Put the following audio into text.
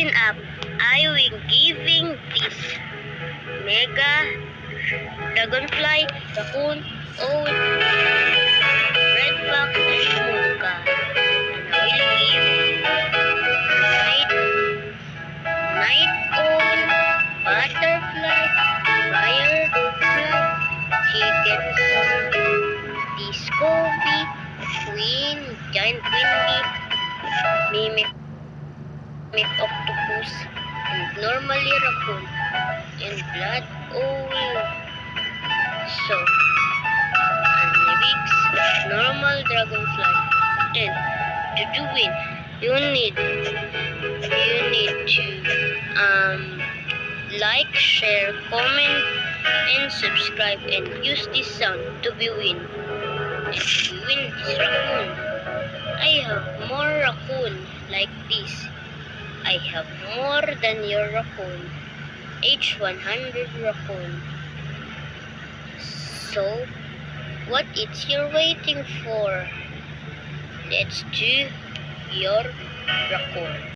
listen up. I will giving this mega dragonfly, raccoon, owl, red fox, and monka. And I will give night owl, butterfly, firefly, chicken, disco bee, queen, giant queen bee, mimic octopus, and normally raccoon, and blood owl. So, and lyrics, normal dragonfly. And to do it, you need to like, share, comment, and subscribe, and use this sound to be win. And to win this raccoon, I have more raccoon like this. I have more than your raccoon, each 100 raccoon. So, what is you waiting for? Let's do your raccoon.